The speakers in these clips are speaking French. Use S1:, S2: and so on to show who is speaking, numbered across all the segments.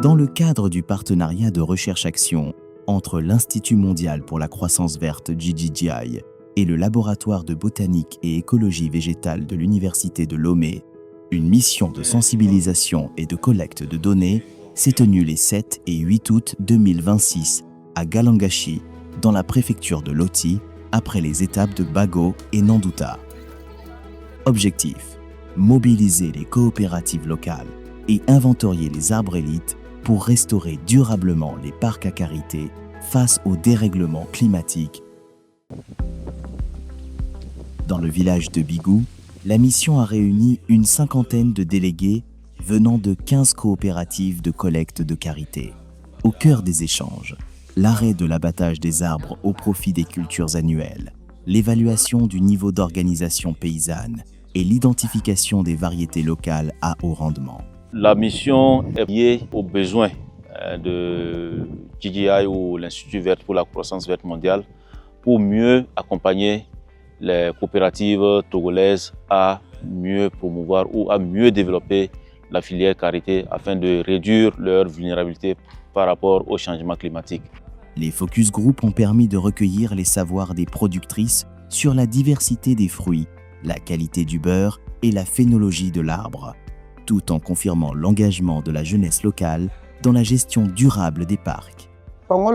S1: Dans le cadre du partenariat de recherche-action entre l'Institut mondial pour la croissance verte GGGI et le laboratoire de botanique et écologie végétale de l'Université de Lomé, une mission de sensibilisation et de collecte de données s'est tenue les 7 et 8 août 2026 à Galangashi, dans la préfecture de Loti, après les étapes de Bago et Nandouta. Objectif: mobiliser les coopératives locales et inventorier les arbres élites pour restaurer durablement les parcs à karité face au dérèglement climatique. Dans le village de Bigou, la mission a réuni une cinquantaine de délégués venant de 15 coopératives de collecte de karité. Au cœur des échanges, l'arrêt de l'abattage des arbres au profit des cultures annuelles, l'évaluation du niveau d'organisation paysanne et l'identification des variétés locales à haut rendement.
S2: La mission est liée aux besoins de GGI ou l'Institut vert pour la croissance verte mondiale pour mieux accompagner les coopératives togolaises à mieux promouvoir ou à mieux développer la filière karité afin de réduire leur vulnérabilité par rapport au changement climatique.
S1: Les focus group ont permis de recueillir les savoirs des productrices sur la diversité des fruits, la qualité du beurre et la phénologie de l'arbre, tout en confirmant l'engagement de la jeunesse locale dans la gestion durable des parcs.
S3: Dans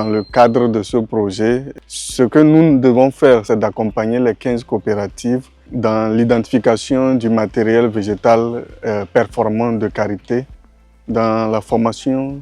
S3: le cadre de ce projet, ce que nous devons faire, c'est d'accompagner les 15 coopératives dans l'identification du matériel végétal performant de karité, dans la formation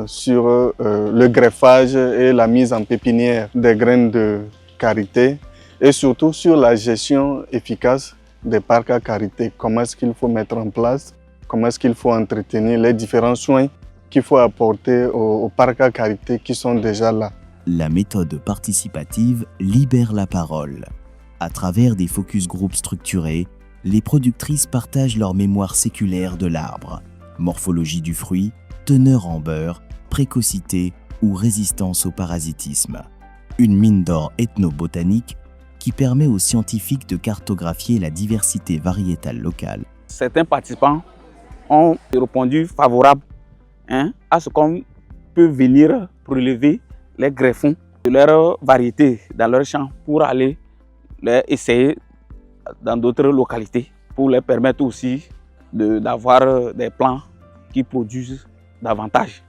S3: sur le greffage et la mise en pépinière des graines de karité et surtout sur la gestion efficace des parcs à karité. Comment est-ce qu'il faut mettre en place, comment est-ce qu'il faut entretenir les différents soins qu'il faut apporter aux parcs à karité qui sont déjà là.
S1: La méthode participative libère la parole. À travers des focus group structurés, les productrices partagent leur mémoire séculaire de l'arbre, morphologie du fruit, teneur en beurre, précocité ou résistance au parasitisme. Une mine d'or ethnobotanique qui permet aux scientifiques de cartographier la diversité variétale locale.
S4: Certains participants ont répondu favorable à ce qu'on peut venir prélever les greffons de leur variété dans leur champ pour aller les essayer dans d'autres localités, pour leur permettre aussi d'avoir des plants qui produisent davantage.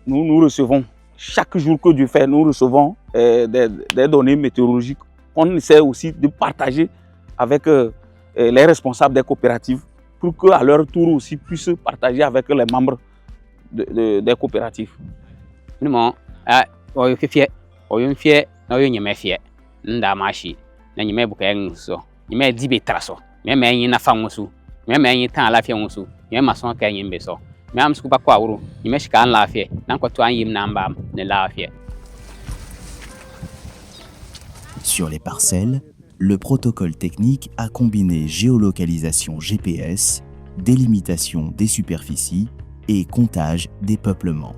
S4: Nous recevons, chaque jour que Dieu fait, nous recevons des données météorologiques qu'on essaie aussi de partager avec les responsables des coopératives pour qu'à leur tour aussi puissent partager avec les membres des coopératives.
S5: Nous
S1: Sur les parcelles, le protocole technique a combiné géolocalisation GPS, délimitation des superficies et comptage des peuplements.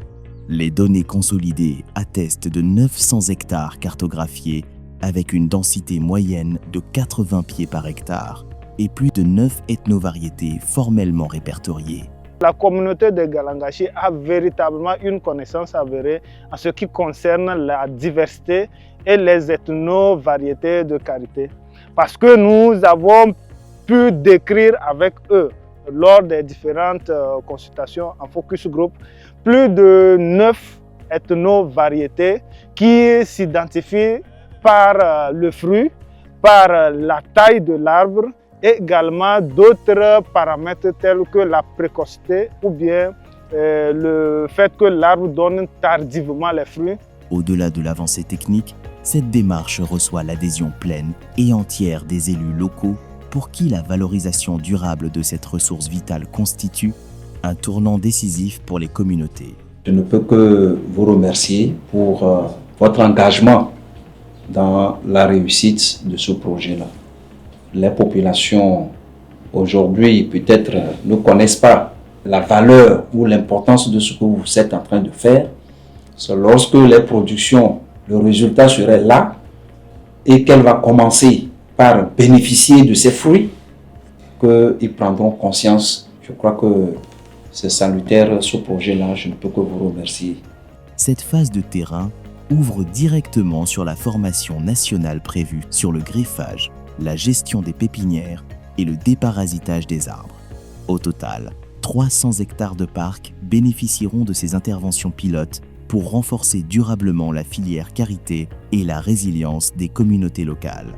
S1: Les données consolidées attestent de 900 hectares cartographiés avec une densité moyenne de 80 pieds par hectare et plus de 9 ethnovariétés formellement répertoriées.
S6: La communauté de Galangashi a véritablement une connaissance avérée en ce qui concerne la diversité et les ethnovariétés de karité. Parce que nous avons pu décrire avec eux, lors des différentes consultations en focus group, plus de 9 ethnovariétés qui s'identifient par le fruit, par la taille de l'arbre et également d'autres paramètres tels que la précocité ou bien le fait que l'arbre donne tardivement les fruits.
S1: Au-delà de l'avancée technique, cette démarche reçoit l'adhésion pleine et entière des élus locaux pour qui la valorisation durable de cette ressource vitale constitue un tournant décisif pour les communautés.
S7: Je ne peux que vous remercier pour votre engagement dans la réussite de ce projet-là. Les populations aujourd'hui peut-être ne connaissent pas la valeur ou l'importance de ce que vous êtes en train de faire, C'est lorsque les productions, le résultat serait là et qu'elle va commencer par bénéficier de ces fruits qu'ils prendront conscience. Je crois que c'est salutaire ce projet-là. Je ne peux que vous remercier.
S1: Cette phase de terrain ouvre directement sur la formation nationale prévue sur le greffage, la gestion des pépinières et le déparasitage des arbres. Au total, 300 hectares de parcs bénéficieront de ces interventions pilotes pour renforcer durablement la filière karité et la résilience des communautés locales.